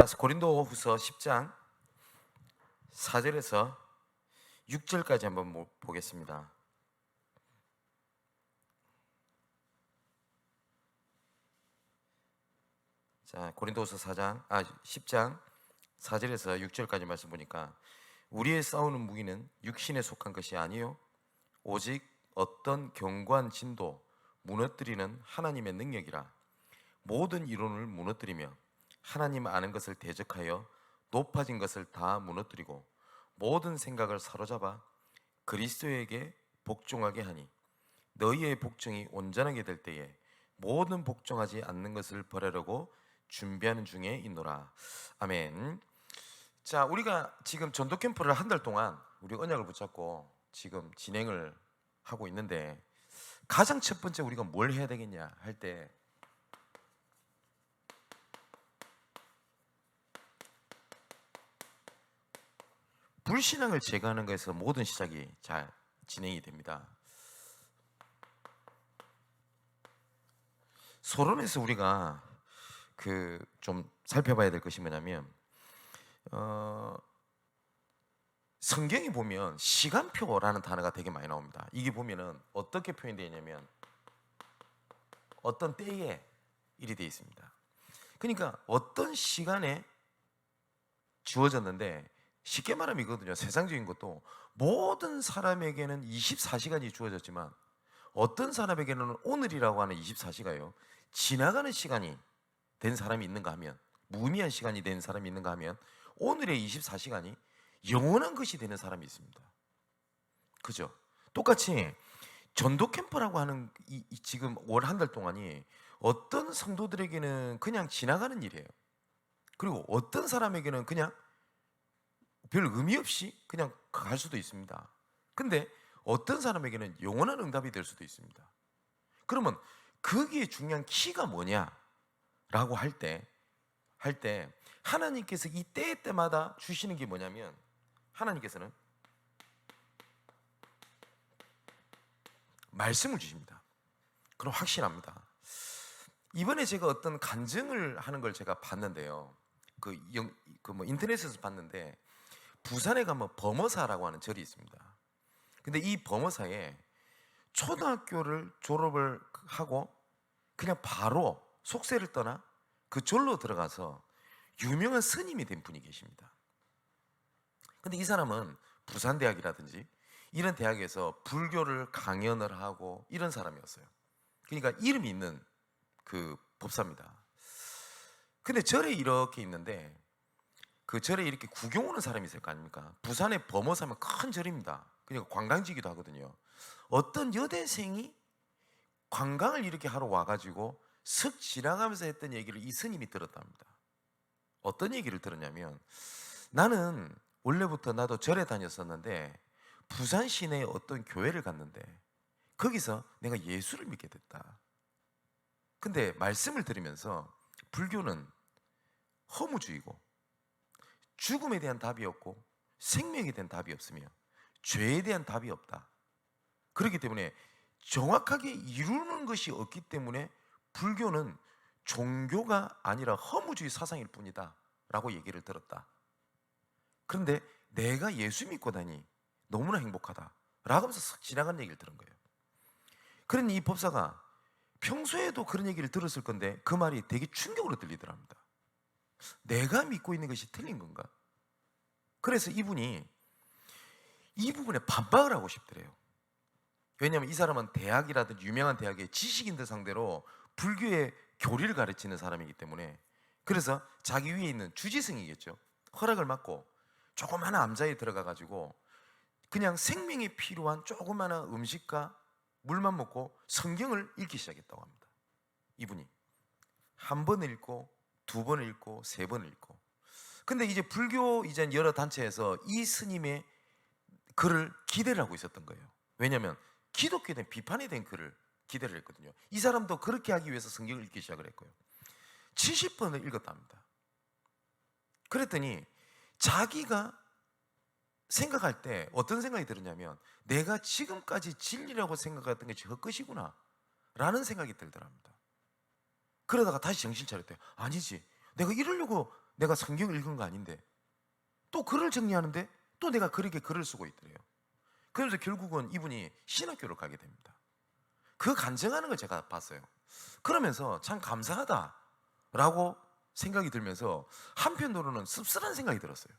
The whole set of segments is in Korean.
자, 고린도후서 10장 4절에서 6절까지 한번 보겠습니다. 자, 고린도후서 10장 4절에서 6절까지 말씀 보니까 우리의 싸우는 무기는 육신에 속한 것이 아니요 오직 어떤 견고한 진도 무너뜨리는 하나님의 능력이라. 모든 이론을 무너뜨리며 하나님 아는 것을 대적하여 높아진 것을 다 무너뜨리고 모든 생각을 사로잡아 그리스도에게 복종하게 하니 너희의 복종이 온전하게 될 때에 모든 복종하지 않는 것을 버리려고 준비하는 중에 있노라. 아멘. 자, 우리가 지금 전도 캠프를 한 달 동안 우리 언약을 붙잡고 지금 진행을 하고 있는데, 가장 첫 번째 우리가 뭘 해야 되겠냐 할 때, 불신앙을 제거하는 것에서 모든 시작이 잘 진행이 됩니다. 서론에서 우리가 좀 살펴봐야 될 것이 뭐냐면, 성경에 보면 시간표라는 단어가 되게 많이 나옵니다. 이게 보면은 어떻게 표현되어 있냐면 어떤 때에 일이 되어 있습니다. 그러니까 어떤 시간에 주어졌는데, 쉽게 말하면 이거거든요. 세상적인 것도 모든 사람에게는 24시간이 주어졌지만 어떤 사람에게는 오늘이라고 하는 24시간이요 지나가는 시간이 된 사람이 있는가 하면, 무의미한 시간이 된 사람이 있는가 하면 오늘의 24시간이 영원한 것이 되는 사람이 있습니다. 그죠? 똑같이 전도 캠프라고 하는 지금 월 한 달 동안이 어떤 성도들에게는 그냥 지나가는 일이에요. 그리고 어떤 사람에게는 그냥 별 의미 없이 그냥 갈 수도 있습니다. 근데 어떤 사람에게는 영원한 응답이 될 수도 있습니다. 그러면 거기에 중요한 키가 뭐냐라고 할 때 하나님께서 이 때마다 주시는 게 뭐냐면, 하나님께서는 말씀을 주십니다. 그럼 확실합니다. 이번에 제가 어떤 간증을 하는 걸 제가 봤는데요. 인터넷에서 봤는데, 부산에 가면 범어사라고 하는 절이 있습니다. 근데 이 범어사에 초등학교를 졸업을 하고 그냥 바로 속세를 떠나 그 절로 들어가서 유명한 스님이 된 분이 계십니다. 근데 이 사람은 부산대학이라든지 이런 대학에서 불교를 강연을 하고 이런 사람이었어요. 그러니까 이름이 있는 그 법사입니다. 근데 절에 이렇게 있는데, 그 절에 이렇게 구경 오는 사람이 있을 거 아닙니까? 부산의 범어사면 큰 절입니다. 그러니까 관광지기도 하거든요. 어떤 여대생이 관광을 이렇게 하러 와가지고 슥 지나가면서 했던 얘기를 이 스님이 들었답니다. 어떤 얘기를 들었냐면, 나는 원래부터 나도 절에 다녔었는데 부산 시내에 어떤 교회를 갔는데 거기서 내가 예수를 믿게 됐다. 근데 말씀을 들으면서 불교는 허무주의고 죽음에 대한 답이 없고 생명에 대한 답이 없으며 죄에 대한 답이 없다. 그렇기 때문에 정확하게 이루는 것이 없기 때문에 불교는 종교가 아니라 허무주의 사상일 뿐이다 라고 얘기를 들었다. 그런데 내가 예수 믿고 다니 너무나 행복하다 라고 하면서 싹 지나간 얘기를 들은 거예요. 그러니 이 법사가 평소에도 그런 얘기를 들었을 건데 그 말이 되게 충격으로 들리더랍니다. 내가 믿고 있는 것이 틀린 건가? 그래서 이분이 이 부분에 반박을 하고 싶더래요. 왜냐하면 이 사람은 대학이라든지 유명한 대학의 지식인들 상대로 불교의 교리를 가르치는 사람이기 때문에, 그래서 자기 위에 있는 주지승이겠죠. 허락을 받고 조그마한 암자에 들어가가지고 그냥 생명이 필요한 조그마한 음식과 물만 먹고 성경을 읽기 시작했다고 합니다. 이분이 한 번 읽고 두 번 읽고 세 번 읽고. 근데 이제 불교 이제 여러 단체에서 이 스님의 글을 기대를 하고 있었던 거예요. 왜냐하면 기독교에 대한 비판에 대한 글을 기대를 했거든요. 이 사람도 그렇게 하기 위해서 성경을 읽기 시작을 했고요. 70번을 읽었답니다. 그랬더니 자기가 생각할 때 어떤 생각이 들었냐면, 내가 지금까지 진리라고 생각했던 것이 헛것이구나 라는 생각이 들더랍니다. 그러다가 다시 정신 차렸대요. 아니지, 내가 이러려고 내가 성경을 읽은 거 아닌데 또 글을 정리하는데 또 내가 그렇게 글을 쓰고 있더래요. 그러면서 결국은 이분이 신학교를 가게 됩니다. 그 간증하는 걸 제가 봤어요. 그러면서 참 감사하다라고 생각이 들면서 한편으로는 씁쓸한 생각이 들었어요.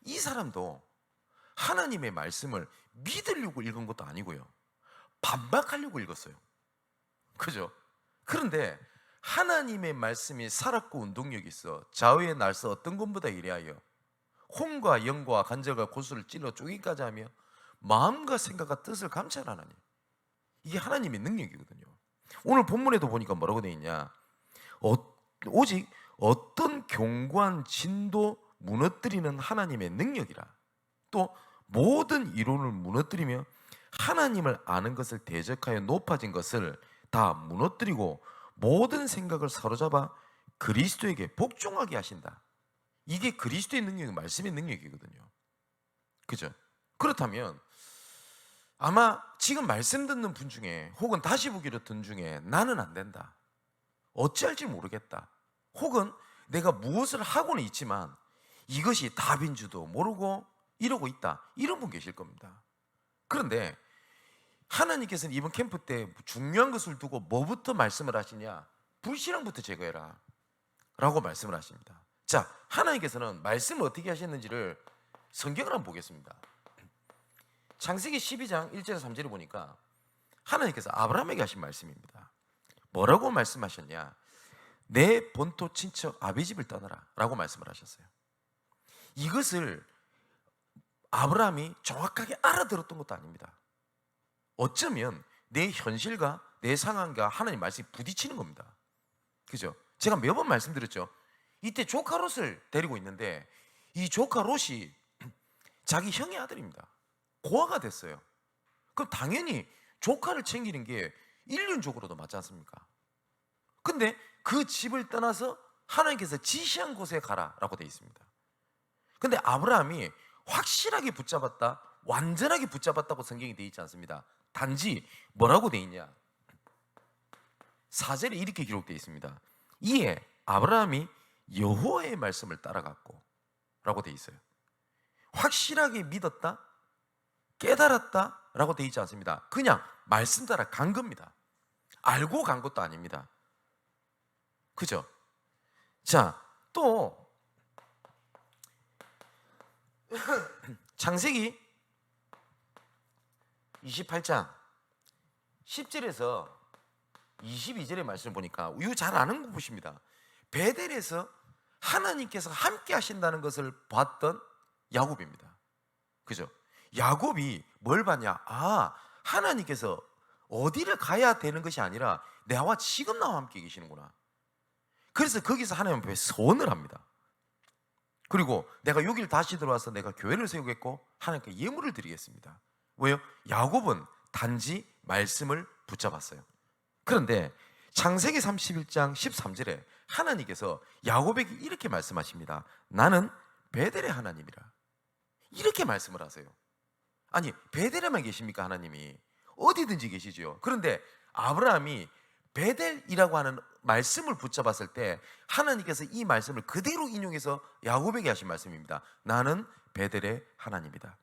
이 사람도 하나님의 말씀을 믿으려고 읽은 것도 아니고요, 반박하려고 읽었어요. 그죠? 그런데 하나님의 말씀이 살았고 운동력이 있어 좌우의 날서 어떤 것보다 이래하여 혼과 영과 간절과 고수를 찔러 쪼기까지 하며 마음과 생각과 뜻을 감찰하나니, 이게 하나님의 능력이거든요. 오늘 본문에도 보니까 뭐라고 되어 있냐, 오직 어떤 견고한 진도 무너뜨리는 하나님의 능력이라, 또 모든 이론을 무너뜨리며 하나님을 아는 것을 대적하여 높아진 것을 다 무너뜨리고 모든 생각을 사로잡아 그리스도에게 복종하게 하신다. 이게 그리스도의 능력이, 말씀의 능력이거든요. 그죠? 그렇다면 아마 지금 말씀 듣는 분 중에, 혹은 다시 보기로 듣는 중에 나는 안 된다, 어찌할지 모르겠다, 혹은 내가 무엇을 하고는 있지만 이것이 답인 줄도 모르고 이러고 있다, 이런 분 계실 겁니다. 그런데 하나님께서는 이번 캠프 때 중요한 것을 두고 뭐부터 말씀을 하시냐, 불신앙부터 제거해라 라고 말씀을 하십니다. 자, 하나님께서는 말씀을 어떻게 하셨는지를 성경을 한번 보겠습니다. 창세기 12장 1절에서 3절을 보니까 하나님께서 아브라함에게 하신 말씀입니다. 뭐라고 말씀하셨냐, 내 본토 친척 아비 집을 떠나라 라고 말씀을 하셨어요. 이것을 아브라함이 정확하게 알아들었던 것도 아닙니다. 어쩌면 내 현실과 내 상황과 하나님 말씀이 부딪히는 겁니다. 그죠? 제가 몇 번 말씀드렸죠. 이때 조카 롯을 데리고 있는데 이 조카 롯이 자기 형의 아들입니다. 고아가 됐어요. 그럼 당연히 조카를 챙기는 게 인륜적으로도 맞지 않습니까? 근데 그 집을 떠나서 하나님께서 지시한 곳에 가라라고 되어 있습니다. 근데 아브라함이 확실하게 붙잡았다, 완전하게 붙잡았다고 성경이 되어 있지 않습니다. 단지 뭐라고 되어 있냐, 4절에 이렇게 기록되어 있습니다. 이에 아브라함이 여호와의 말씀을 따라갔고 라고 되어 있어요. 확실하게 믿었다, 깨달았다 라고 되어 있지 않습니다. 그냥 말씀 따라 간 겁니다. 알고 간 것도 아닙니다. 그죠? 자, 또 창세기 28장 10절에서 22절의 말씀을 보니까 이거 잘 아는 거 보십니다. 베델에서 하나님께서 함께 하신다는 것을 봤던 야곱입니다. 그죠? 야곱이 뭘 봤냐, 하나님께서 어디를 가야 되는 것이 아니라 나와 지금 나와 함께 계시는구나. 그래서 거기서 하나님 앞에 서원을 합니다. 그리고 내가 여기를 다시 들어와서 내가 교회를 세우겠고 하나님께 예물을 드리겠습니다. 왜요? 야곱은 단지 말씀을 붙잡았어요. 그런데 창세기 31장 13절에 하나님께서 야곱에게 이렇게 말씀하십니다. 나는 베델의 하나님이라. 이렇게 말씀을 하세요. 아니, 베델에만 계십니까? 하나님이 어디든지 계시죠. 그런데 아브라함이 베델이라고 하는 말씀을 붙잡았을 때 하나님께서 이 말씀을 그대로 인용해서 야곱에게 하신 말씀입니다. 나는 베델의 하나님이다.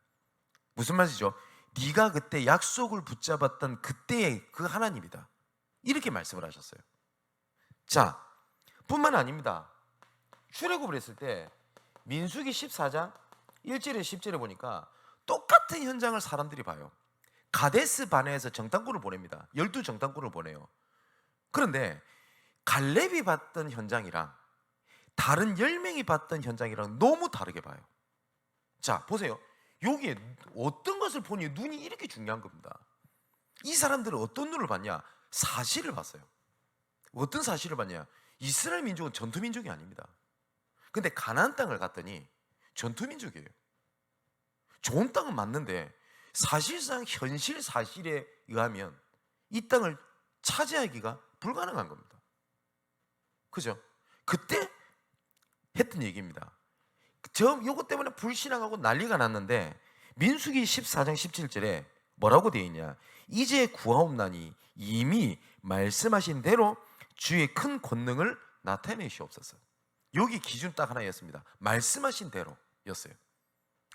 무슨 말이죠? 네가 그때 약속을 붙잡았던 그때의 그 하나님이다, 이렇게 말씀을 하셨어요. 자, 뿐만 아닙니다. 출애굽을 했을 때 민수기 14장 1절에 10절에 보니까 똑같은 현장을 사람들이 봐요. 가데스 바네에서 정탐꾼을 보냅니다. 12 정탐꾼을 보내요. 그런데 갈렙이 봤던 현장이랑 다른 10명이 봤던 현장이랑 너무 다르게 봐요. 자, 보세요. 여기에 어떤 것을 보니 눈이 이렇게 중요한 겁니다. 이 사람들은 어떤 눈을 봤냐? 사실을 봤어요. 어떤 사실을 봤냐? 이스라엘 민족은 전투 민족이 아닙니다. 근데 가나안 땅을 갔더니 전투 민족이에요. 좋은 땅은 맞는데 사실상 현실 사실에 의하면 이 땅을 차지하기가 불가능한 겁니다. 그죠? 그때 했던 얘기입니다. 이것 때문에 불신앙하고 난리가 났는데 민수기 14장 17절에 뭐라고 되어 있냐? 이제 구하옵나니 이미 말씀하신 대로 주의 큰 권능을 나타내시옵소서. 여기 기준 딱 하나였습니다. 말씀하신 대로였어요.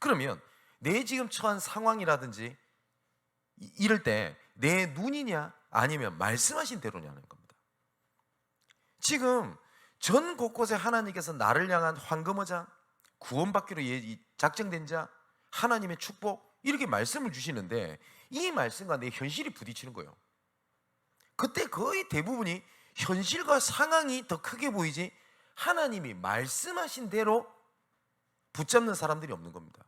그러면 내 지금 처한 상황이라든지 이럴 때 내 눈이냐 아니면 말씀하신 대로냐는 겁니다. 지금 전 곳곳에 하나님께서 나를 향한 황금어장, 구원받기로 작정된 자, 하나님의 축복 이렇게 말씀을 주시는데 이 말씀과 내 현실이 부딪히는 거예요. 그때 거의 대부분이 현실과 상황이 더 크게 보이지 하나님이 말씀하신 대로 붙잡는 사람들이 없는 겁니다.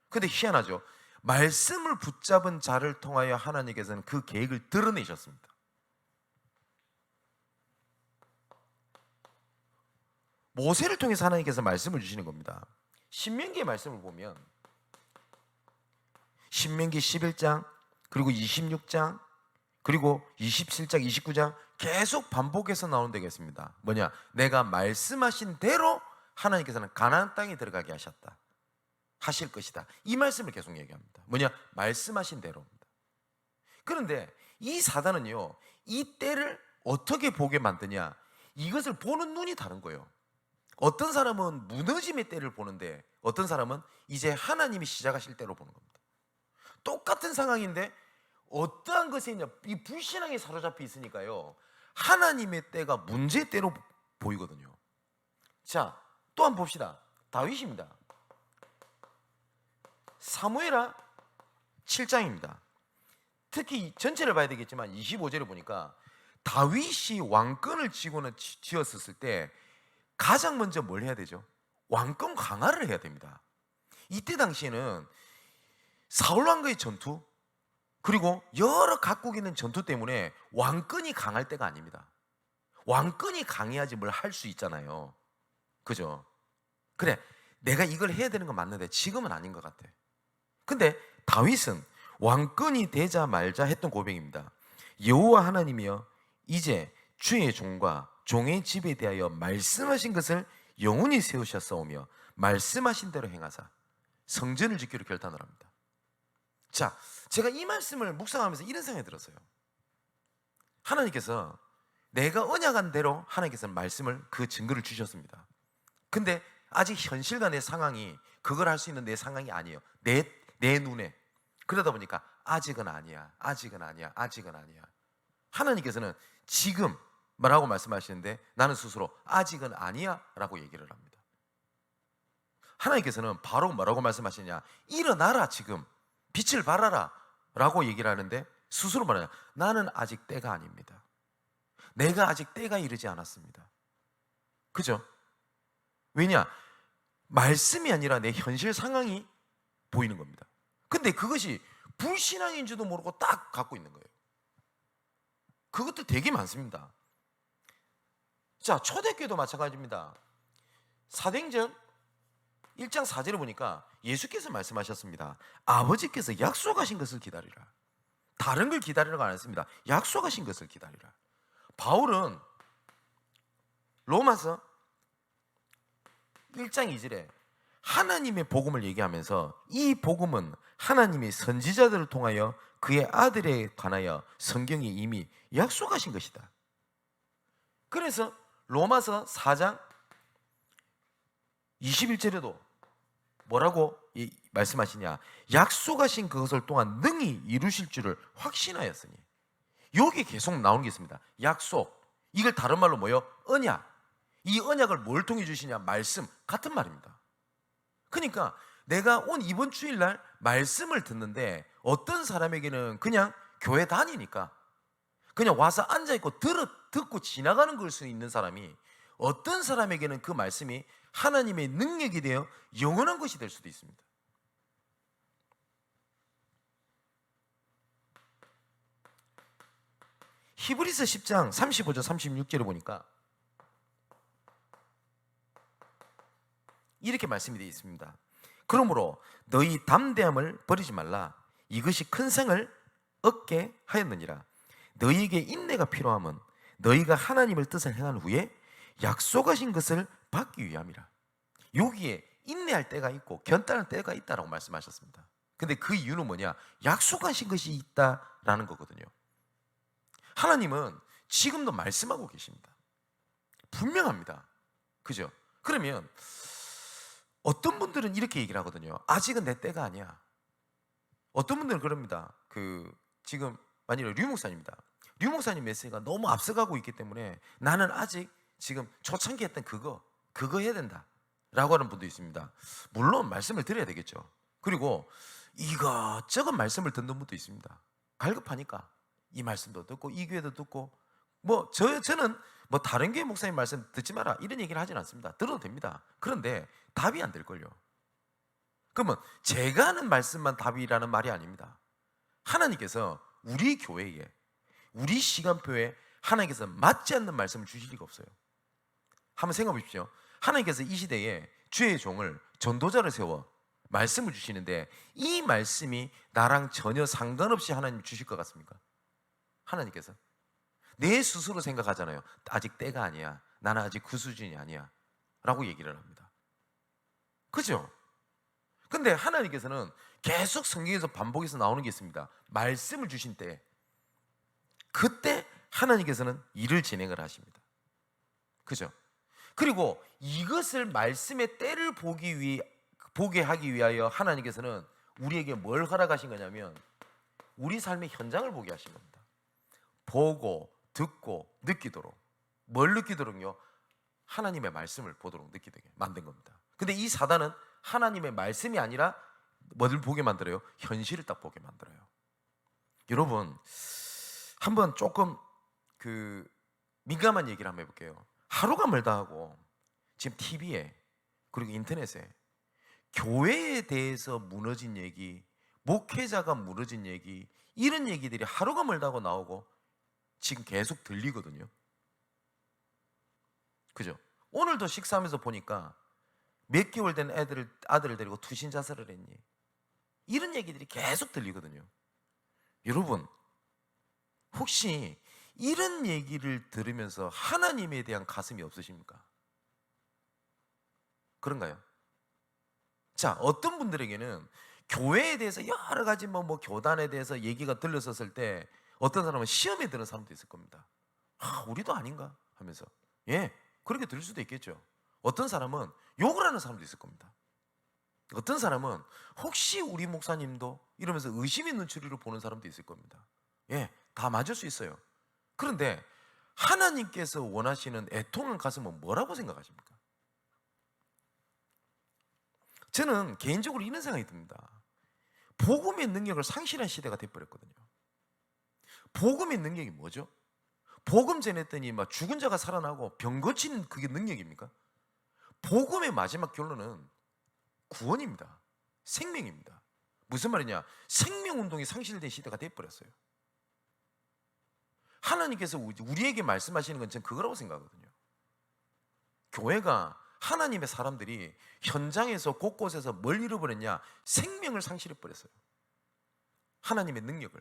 근데 희한하죠. 말씀을 붙잡은 자를 통하여 하나님께서는 그 계획을 드러내셨습니다. 모세를 통해서 하나님께서 말씀을 주시는 겁니다. 신명기의 말씀을 보면 신명기 11장 그리고 26장 그리고 27장 29장 계속 반복해서 나오는 데가 있습니다. 뭐냐? 내가 말씀하신 대로 하나님께서는 가나안 땅에 들어가게 하셨다, 하실 것이다. 이 말씀을 계속 얘기합니다. 뭐냐? 말씀하신 대로입니다. 그런데 이 사단은요, 이 때를 어떻게 보게 만드냐? 이것을 보는 눈이 다른 거예요. 어떤 사람은 무너짐의 때를 보는데 어떤 사람은 이제 하나님이 시작하실 때로 보는 겁니다. 똑같은 상황인데 어떠한 것에 이 불신앙에 사로잡혀 있으니까요, 하나님의 때가 문제의 때로 보이거든요. 자, 또 한번 봅시다. 다윗입니다. 사무엘하 7장입니다. 특히 전체를 봐야 되겠지만 25절을 보니까 다윗이 왕권을 쥐었을 때 가장 먼저 뭘 해야 되죠? 왕권 강화를 해야 됩니다. 이때 당시에는 사울왕과의 전투 그리고 여러 각국 있는 전투 때문에 왕권이 강할 때가 아닙니다. 왕권이 강해야지 뭘 할 수 있잖아요. 그죠? 그래, 내가 이걸 해야 되는 건 맞는데 지금은 아닌 것 같아. 근데 다윗은 왕권이 되자 말자 했던 고백입니다. 여호와 하나님이여, 이제 주의 종과 종의 집에 대하여 말씀하신 것을 영원히 세우셨사오며 말씀하신 대로 행하사 성전을 짓기로 결단을 합니다. 자, 제가 이 말씀을 묵상하면서 이런 생각이 들었어요. 하나님께서 내가 언약한 대로 하나님께서 말씀을 그 증거를 주셨습니다. 근데 아직 현실과 내 상황이 그걸 할 수 있는 내 상황이 아니에요. 내 눈에. 그러다 보니까 아직은 아니야, 아직은 아니야, 아직은 아니야. 하나님께서는 지금 뭐라고 말씀하시는데 나는 스스로 아직은 아니야 라고 얘기를 합니다. 하나님께서는 바로 뭐라고 말씀하시냐? 일어나라, 지금 빛을 발하라 라고 얘기를 하는데 스스로 말하냐? 나는 아직 때가 아닙니다. 내가 아직 때가 이르지 않았습니다. 그죠? 왜냐? 말씀이 아니라 내 현실 상황이 보이는 겁니다. 근데 그것이 불신앙인 줄도 모르고 딱 갖고 있는 거예요. 그것도 되게 많습니다. 자, 초대교회도 마찬가지입니다. 사도행전 1장 4절을 보니까 예수께서 말씀하셨습니다. 아버지께서 약속하신 것을 기다리라. 다른 걸 기다리라고 안 했습니다. 약속하신 것을 기다리라. 바울은 로마서 1장 2절에 하나님의 복음을 얘기하면서 이 복음은 하나님이 선지자들을 통하여 그의 아들에 관하여 성경에 이미 약속하신 것이다. 그래서 로마서 4장 21절에도 뭐라고 말씀하시냐? 약속하신 그것을 또한 능히 이루실 줄을 확신하였으니. 여기 계속 나오는 게 있습니다. 약속. 이걸 다른 말로 뭐예요? 언약. 이 언약을 뭘 통해 주시냐? 말씀. 같은 말입니다. 그러니까 내가 이번 주일날 말씀을 듣는데 어떤 사람에게는 그냥 교회 다니니까 그냥 와서 앉아있고 듣고 지나가는 걸 수 있는 사람이, 어떤 사람에게는 그 말씀이 하나님의 능력이 되어 영원한 것이 될 수도 있습니다. 히브리서 10장 35절 36절을 보니까 이렇게 말씀이 되어 있습니다. 그러므로 너희 담대함을 버리지 말라. 이것이 큰 상을 얻게 하였느니라. 너희에게 인내가 필요함은 너희가 하나님의 뜻을 행한 후에 약속하신 것을 받기 위함이라. 여기에 인내할 때가 있고 견단할 때가 있다라고 말씀하셨습니다. 근데 그 이유는 뭐냐? 약속하신 것이 있다라는 거거든요. 하나님은 지금도 말씀하고 계십니다. 분명합니다. 그죠? 그러면 어떤 분들은 이렇게 얘기를 하거든요. 아직은 내 때가 아니야. 어떤 분들은 그럽니다. 지금 만일에 류 목사님입니다. 류 목사님 메시지가 너무 앞서가고 있기 때문에 나는 아직 지금 초창기 했던 그거 해야 된다 라고 하는 분도 있습니다. 물론 말씀을 드려야 되겠죠. 그리고 이것저것 말씀을 듣는 분도 있습니다. 갈급하니까 이 말씀도 듣고 이 교회도 듣고 저는 다른 교회 목사님 말씀 듣지 마라 이런 얘기를 하진 않습니다. 들어도 됩니다. 그런데 답이 안 될걸요. 그러면 제가 하는 말씀만 답이라는 말이 아닙니다. 하나님께서 우리 교회에, 우리 시간표에 하나님께서 맞지 않는 말씀을 주실 리가 없어요. 한번 생각해 보십시오. 하나님께서 이 시대에 주의 종을 전도자를 세워 말씀을 주시는데 이 말씀이 나랑 전혀 상관없이 하나님 주실 것 같습니까? 하나님께서 내 스스로 생각하잖아요. 아직 때가 아니야. 나는 아직 그 수준이 아니야 라고 얘기를 합니다. 그죠? 근데 하나님께서는 계속 성경에서 반복해서 나오는 게 있습니다. 말씀을 주신 때, 그때 하나님께서는 일을 진행을 하십니다. 그죠? 그리고 이것을 말씀의 때를 보게 하기 위하여 하나님께서는 우리에게 뭘 허락하신 거냐면 우리 삶의 현장을 보게 하신 겁니다. 보고 듣고 느끼도록. 뭘 느끼도록요? 하나님의 말씀을 보도록 느끼게 만든 겁니다. 근데 이 사단은 하나님의 말씀이 아니라 뭐를 보게 만들어요? 현실을 딱 보게 만들어요. 여러분, 한번 조금 민감한 얘기를 한번 해볼게요. 하루가 멀다 하고 지금 TV에 그리고 인터넷에 교회에 대해서 무너진 얘기, 목회자가 무너진 얘기, 이런 얘기들이 하루가 멀다 하고 나오고 지금 계속 들리거든요. 그죠? 오늘도 식사하면서 보니까 몇 개월 된 아들을 데리고 투신 자살을 했니? 이런 얘기들이 계속 들리거든요. 여러분, 혹시 이런 얘기를 들으면서 하나님에 대한 가슴이 없으십니까? 그런가요? 자, 어떤 분들에게는 교회에 대해서 여러 가지 교단에 대해서 얘기가 들렸었을 때 어떤 사람은 시험에 드는 사람도 있을 겁니다. 우리도 아닌가 하면서 그렇게 들을 수도 있겠죠. 어떤 사람은 욕을 하는 사람도 있을 겁니다. 어떤 사람은 혹시 우리 목사님도 이러면서 의심 있는 추리로 보는 사람도 있을 겁니다. 다 맞을 수 있어요. 그런데 하나님께서 원하시는 애통한 가슴은 뭐라고 생각하십니까? 저는 개인적으로 이런 생각이 듭니다. 복음의 능력을 상실한 시대가 돼버렸거든요. 복음의 능력이 뭐죠? 복음 전했더니 죽은 자가 살아나고 병 고치는 그게 능력입니까? 복음의 마지막 결론은 구원입니다. 생명입니다. 무슨 말이냐? 생명운동이 상실된 시대가 돼버렸어요. 하나님께서 우리에게 말씀하시는 건 저는 그거라고 생각하거든요. 교회가 하나님의 사람들이 현장에서 곳곳에서 뭘 잃어버렸냐? 생명을 상실해버렸어요. 하나님의 능력을.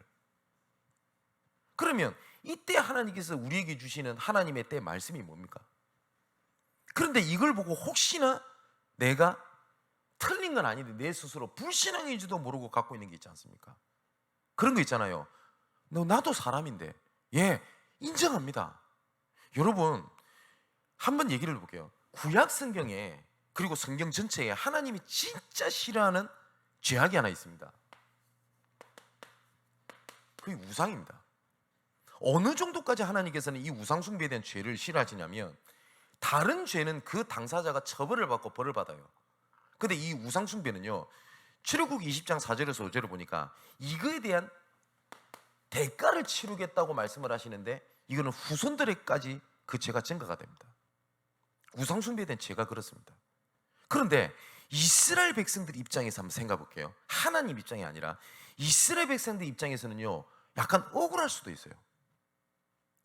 그러면 이때 하나님께서 우리에게 주시는 하나님의 때 말씀이 뭡니까? 그런데 이걸 보고 혹시나 내가 틀린 건 아닌데 내 스스로 불신앙인지도 모르고 갖고 있는 게 있지 않습니까? 그런 거 있잖아요. 나도 사람인데. 인정합니다. 여러분, 한번 얘기를 해볼게요. 구약 성경에 그리고 성경 전체에 하나님이 진짜 싫어하는 죄악이 하나 있습니다. 그게 우상입니다. 어느 정도까지 하나님께서는 이 우상 숭배에 대한 죄를 싫어하시냐면 다른 죄는 그 당사자가 처벌을 받고 벌을 받아요. 근데 이 우상 숭배는요, 출애굽기 20장 4절에서 5절을 보니까 이거에 대한 대가를 치르겠다고 말씀을 하시는데 이거는 후손들에까지 그 죄가 증가가 됩니다. 우상 숭배에 대한 죄가 그렇습니다. 그런데 이스라엘 백성들 입장에서 한번 생각해 볼게요. 하나님 입장이 아니라 이스라엘 백성들 입장에서는요, 약간 억울할 수도 있어요.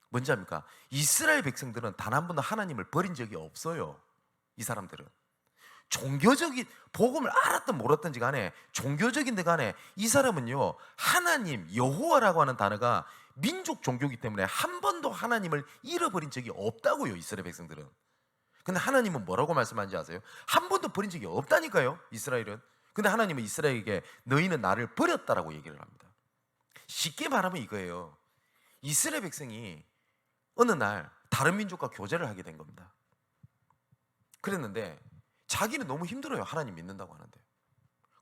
뭔지 압니까? 이스라엘 백성들은 단 한 번도 하나님을 버린 적이 없어요. 이 사람들은 종교적인 복음을 알았든 몰랐든지 간에 종교적인 데 간에 이 사람은요, 하나님 여호와라고 하는 단어가 민족 종교이기 때문에 한 번도 하나님을 잃어버린 적이 없다고요. 이스라엘 백성들은. 근데 하나님은 뭐라고 말씀하는지 아세요? 한 번도 버린 적이 없다니까요, 이스라엘은. 근데 하나님은 이스라엘에게 너희는 나를 버렸다라고 얘기를 합니다. 쉽게 말하면 이거예요. 이스라엘 백성이 어느 날 다른 민족과 교제를 하게 된 겁니다. 그랬는데 자기는 너무 힘들어요. 하나님 믿는다고 하는데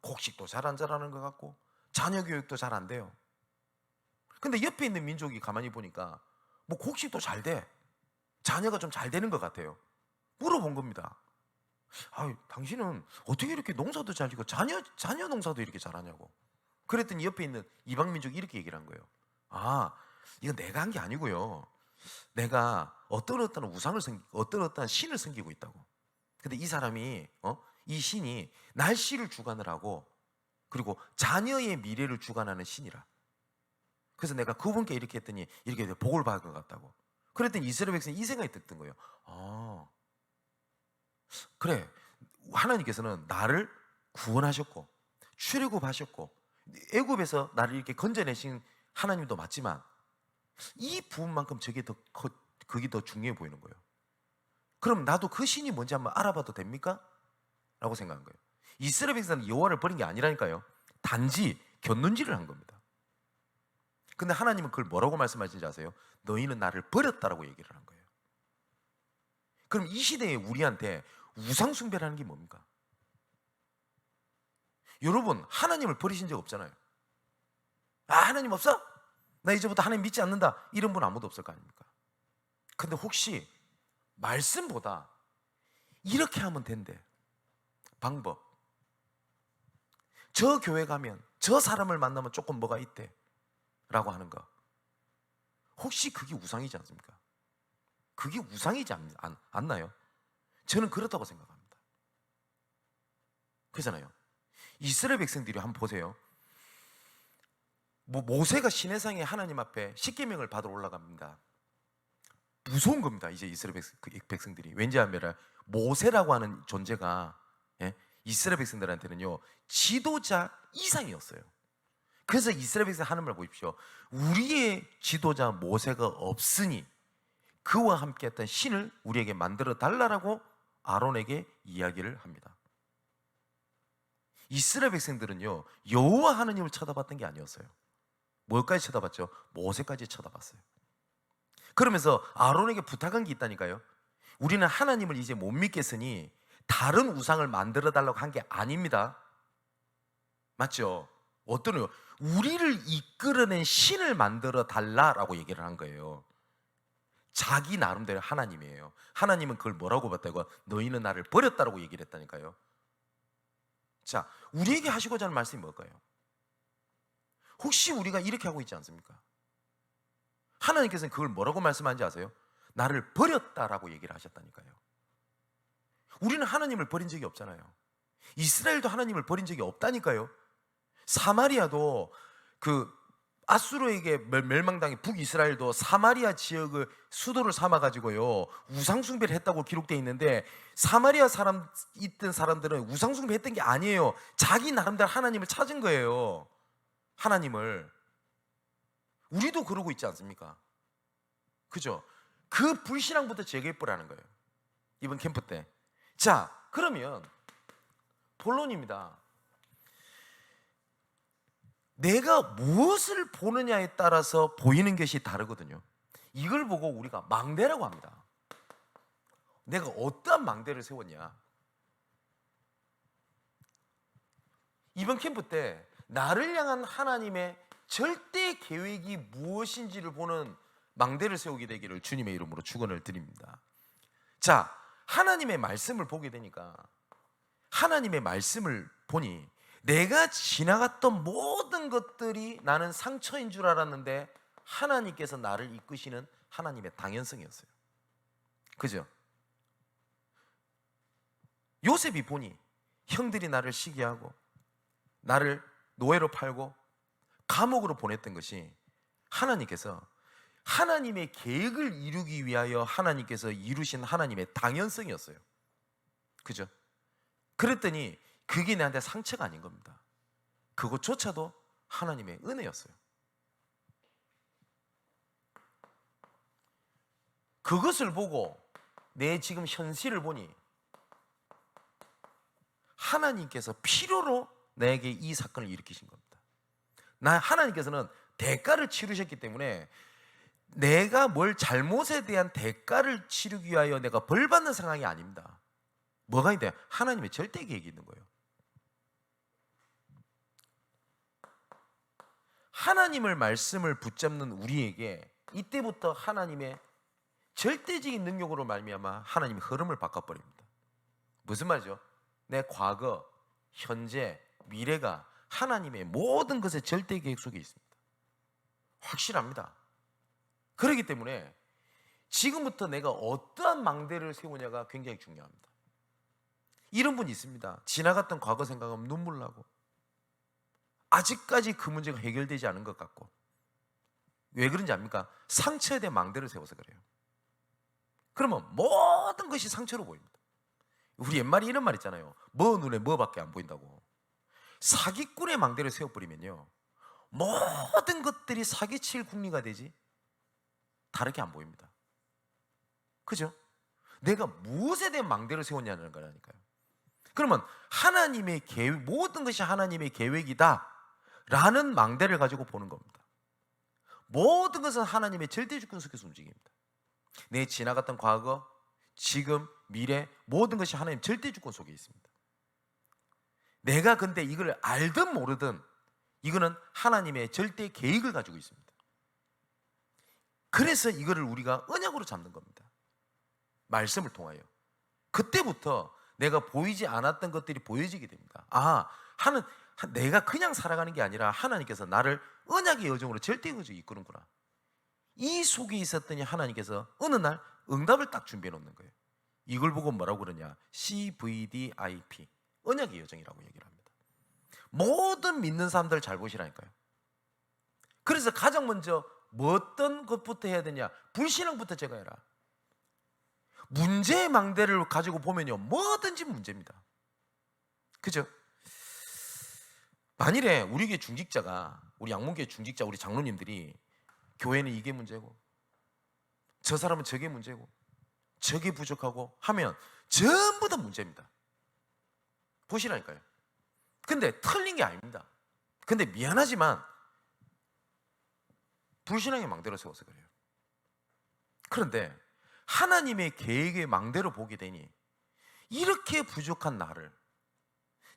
곡식도 잘 안 자라는 것 같고 자녀 교육도 잘 안 돼요. 근데 옆에 있는 민족이 가만히 보니까 뭐 곡식도 잘 돼, 자녀가 좀 잘 되는 것 같아요. 물어본 겁니다. 아유, 당신은 어떻게 이렇게 농사도 잘 지고 자녀 농사도 이렇게 잘하냐고. 그랬더니 옆에 있는 이방 민족이 이렇게 얘기를 한 거예요. 아, 이건 내가 한 게 아니고요. 내가 어떤 신을 섬기고 있다고. 근데 이 사람이 이 신이 날씨를 주관을 하고 그리고 자녀의 미래를 주관하는 신이라. 그래서 내가 그분께 이렇게 했더니 이렇게 복을 받을 것 같다고. 그랬더니 이스라엘 백성이 이 생각이 든 거예요. 아, 그래, 하나님께서는 나를 구원하셨고 출애굽하셨고 애굽에서 나를 이렇게 건져내신 하나님도 맞지만 이 부분만큼 그게 더 중요해 보이는 거예요. 그럼 나도 그 신이 뭔지 한번 알아봐도 됩니까? 라고 생각한 거예요. 이스라엘 백성은 여호와를 버린 게 아니라니까요. 단지 곁눈질을 한 겁니다. 근데 하나님은 그걸 뭐라고 말씀하시는지 아세요? 너희는 나를 버렸다라고 얘기를 한 거예요. 그럼 이 시대에 우리한테 우상 숭배라는 게 뭡니까? 여러분, 하나님을 버리신 적 없잖아요. 아, 하나님 없어? 나 이제부터 하나님 믿지 않는다, 이런 분 아무도 없을 거 아닙니까? 근데 혹시 말씀보다 이렇게 하면 된대, 방법, 저 교회 가면 저 사람을 만나면 조금 뭐가 있대 라고 하는 거, 혹시 그게 우상이지 않습니까? 그게 우상이지 않나요? 저는 그렇다고 생각합니다. 그렇잖아요. 이스라엘 백성들이 한번 보세요. 모세가 시내산에 하나님 앞에 십계명을 받으러 올라갑니다. 무서운 겁니다. 이제 이스라엘 백성들이. 왠지 하면 모세라고 하는 존재가 이스라엘 백성들한테는요 지도자 이상이었어요. 그래서 이스라엘 백성 하는 말 보십시오. 우리의 지도자 모세가 없으니 그와 함께 했던 신을 우리에게 만들어 달라라고 아론에게 이야기를 합니다. 이스라엘 백성들은요 여호와 하나님을 쳐다봤던 게 아니었어요. 뭘까지 쳐다봤죠? 모세까지 쳐다봤어요. 그러면서 아론에게 부탁한 게 있다니까요. 우리는 하나님을 이제 못 믿겠으니 다른 우상을 만들어 달라고 한 게 아닙니다. 맞죠? 어떠네요? 우리를 이끌어낸 신을 만들어 달라라고 얘기를 한 거예요. 자기 나름대로 하나님이에요. 하나님은 그걸 뭐라고 봤다고? 너희는 나를 버렸다라고 얘기를 했다니까요. 자, 우리에게 하시고자 하는 말씀이 뭘까요? 혹시 우리가 이렇게 하고 있지 않습니까? 하나님께서는 그걸 뭐라고 말씀하는지 아세요? 나를 버렸다라고 얘기를 하셨다니까요. 우리는 하나님을 버린 적이 없잖아요. 이스라엘도 하나님을 버린 적이 없다니까요. 사마리아도 아수르에게 멸망당해 북이스라엘도 사마리아 지역을 수도를 삼아가지고요 우상숭배를 했다고 기록되어 있는데, 사마리아 있던 사람들은 우상숭배 했던 게 아니에요. 자기 나름대로 하나님을 찾은 거예요. 하나님을. 우리도 그러고 있지 않습니까? 그죠? 그 불신앙부터 제거해보라는 거예요, 이번 캠프 때. 자, 그러면 본론입니다. 내가 무엇을 보느냐에 따라서 보이는 것이 다르거든요. 이걸 보고 우리가 망대라고 합니다. 내가 어떠한 망대를 세웠냐. 이번 캠프 때 나를 향한 하나님의 절대 계획이 무엇인지를 보는 망대를 세우게 되기를 주님의 이름으로 축원을 드립니다. 자, 하나님의 말씀을 보게 되니까, 하나님의 말씀을 보니 내가 지나갔던 모든 것들이 나는 상처인 줄 알았는데 하나님께서 나를 이끄시는 하나님의 당연성이었어요. 그죠? 요셉이 보니 형들이 나를 시기하고 나를 노예로 팔고 감옥으로 보냈던 것이 하나님께서 하나님의 계획을 이루기 위하여 하나님께서 이루신 하나님의 당연성이었어요. 그죠? 그랬더니 그게 내한테 상처가 아닌 겁니다. 그것조차도 하나님의 은혜였어요. 그것을 보고 내 지금 현실을 보니 하나님께서 필요로 내게 이 사건을 일으키신 겁니다. 하나님께서는 대가를 치르셨기 때문에 내가 뭘 잘못에 대한 대가를 치르기 위하여 내가 벌 받는 상황이 아닙니다. 뭐가 있대? 하나님의 절대 계획이 있는 거예요. 하나님을 말씀을 붙잡는 우리에게 이때부터 하나님의 절대적인 능력으로 말미암아 하나님의 흐름을 바꿔버립니다. 무슨 말이죠? 내 과거, 현재, 미래가 하나님의 모든 것의 절대 계획 속에 있습니다. 확실합니다. 그렇기 때문에 지금부터 내가 어떠한 망대를 세우냐가 굉장히 중요합니다. 이런 분이 있습니다. 지나갔던 과거 생각하면 눈물 나고 아직까지 그 문제가 해결되지 않은 것 같고, 왜 그런지 압니까? 상처에 대한 망대를 세워서 그래요. 그러면 모든 것이 상처로 보입니다. 우리 옛말에 이런 말 있잖아요. 뭐 눈에 뭐밖에 안 보인다고. 사기꾼의 망대를 세워버리면요, 모든 것들이 사기칠 궁리가 되지 다르게 안 보입니다. 그죠? 내가 무엇에 대한 망대를 세웠냐는 거라니까요. 그러면 하나님의 계획, 모든 것이 하나님의 계획이다 라는 망대를 가지고 보는 겁니다. 모든 것은 하나님의 절대 주권 속에서 움직입니다. 내 지나갔던 과거, 지금, 미래, 모든 것이 하나님 절대 주권 속에 있습니다. 내가 근데 이걸 알든 모르든 이거는 하나님의 절대 계획을 가지고 있습니다. 그래서 이거를 우리가 언약으로 잡는 겁니다. 말씀을 통하여. 그때부터 내가 보이지 않았던 것들이 보여지게 됩니다. 내가 그냥 살아가는 게 아니라 하나님께서 나를 언약의 여정으로 절대 여정으로 이끄는구나. 이 속에 있었더니 하나님께서 어느 날 응답을 딱 준비해 놓는 거예요. 이걸 보고 뭐라고 그러냐? CVDIP, 언약의 여정이라고 얘기를 합니다. 모든 믿는 사람들 잘 보시라니까요. 그래서 가장 먼저 어떤 것부터 해야 되냐? 불신앙부터 제거해라. 문제의 망대를 가지고 보면요, 뭐든지 문제입니다. 그죠? 만일에 우리 교회 중직자가, 우리 양문교회 중직자, 우리 장로님들이 교회는 이게 문제고 저 사람은 저게 문제고 저게 부족하고 하면 전부 다 문제입니다. 보시라니까요. 근데 틀린 게 아닙니다. 근데 미안하지만 불신앙의 망대로 세워서 그래요. 그런데 하나님의 계획의 망대로 보게 되니 이렇게 부족한 나를,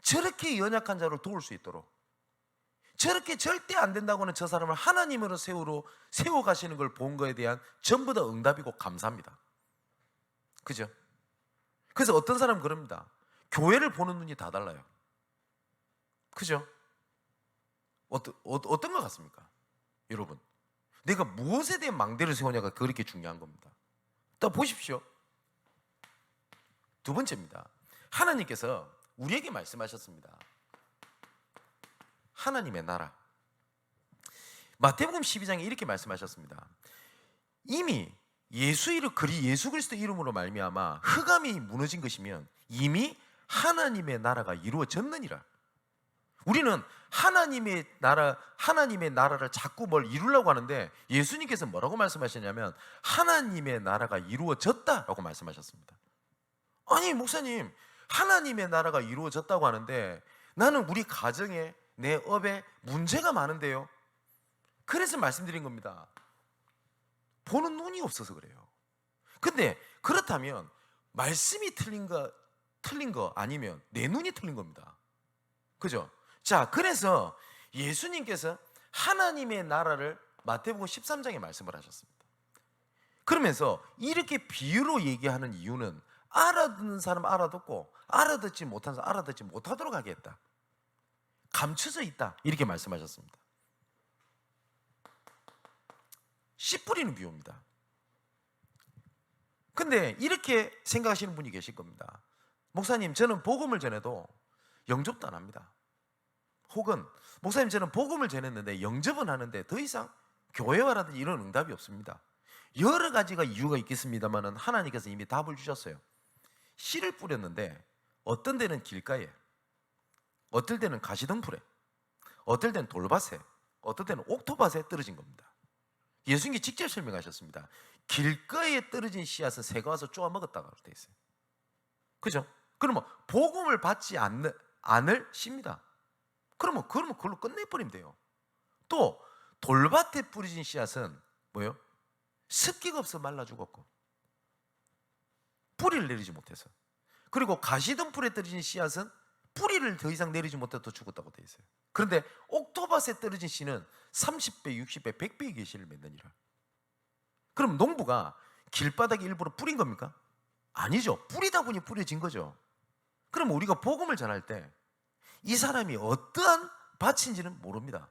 저렇게 연약한 자를 도울 수 있도록, 저렇게 절대 안 된다고 하는 저 사람을 하나님으로 세워가시는 걸 본 거에 대한 전부 다 응답이고 감사합니다. 그죠? 그래서 어떤 사람은 그럽니다. 교회를 보는 눈이 다 달라요. 그죠? 어떤 것 같습니까? 여러분, 내가 무엇에 대한 망대를 세우냐가 그렇게 중요한 겁니다. 또 보십시오. 두 번째입니다. 하나님께서 우리에게 말씀하셨습니다. 하나님의 나라. 마태복음 12장에 이렇게 말씀하셨습니다. 이미 예수 그리스도 이름으로 말미암아 흑암이 무너진 것이면 이미 하나님의 나라가 이루어졌느니라. 우리는 하나님의 나라를 자꾸 뭘 이루려고 하는데 예수님께서 뭐라고 말씀하셨냐면 하나님의 나라가 이루어졌다라고 말씀하셨습니다. 아니 목사님, 하나님의 나라가 이루어졌다고 하는데 나는 우리 가정에, 내 업에 문제가 많은데요. 그래서 말씀드린 겁니다. 보는 눈이 없어서 그래요. 근데 그렇다면 말씀이 틀린 거 아니면 내 눈이 틀린 겁니다. 그죠? 자, 그래서 예수님께서 하나님의 나라를 마태복음 13장에 말씀을 하셨습니다. 그러면서 이렇게 비유로 얘기하는 이유는 알아듣는 사람 알아듣고 알아듣지 못한 사람 알아듣지 못하도록 하겠다. 감춰져 있다. 이렇게 말씀하셨습니다. 씨 뿌리는 비유입니다. 근데 이렇게 생각하시는 분이 계실 겁니다. 목사님, 저는 복음을 전해도 영접도 안 합니다. 혹은 목사님, 저는 복음을 전했는데 영접은 하는데 더 이상 교회와라든지 이런 응답이 없습니다. 여러 가지가 이유가 있겠습니다만 하나님께서 이미 답을 주셨어요. 씨를 뿌렸는데 어떤 데는 길가에, 어떨 때는 가시덤불에, 어떨 때는 돌밭에, 어떨 때는 옥토밭에 떨어진 겁니다. 예수님이 직접 설명하셨습니다. 길가에 떨어진 씨앗은 새가 와서 쪼아 먹었다고 되어 있어요. 그죠? 그러면 복음을 받지 않을 씨입니다. 그러면 그걸로 끝내버리면 돼요. 또 돌밭에 뿌려진 씨앗은 뭐예요? 습기가 없어 말라 죽었고 뿌리를 내리지 못해서. 그리고 가시덤불에 떨어진 씨앗은 뿌리를 더 이상 내리지 못해도 죽었다고 되어 있어요. 그런데 옥토밭에 떨어진 씨는 30배, 60배, 100배의 계시를 맺느니라. 그럼 농부가 길바닥에 일부러 뿌린 겁니까? 아니죠. 뿌리다 보니 뿌려진 거죠. 그럼 우리가 복음을 전할 때 이 사람이 어떠한 밭인지는 모릅니다.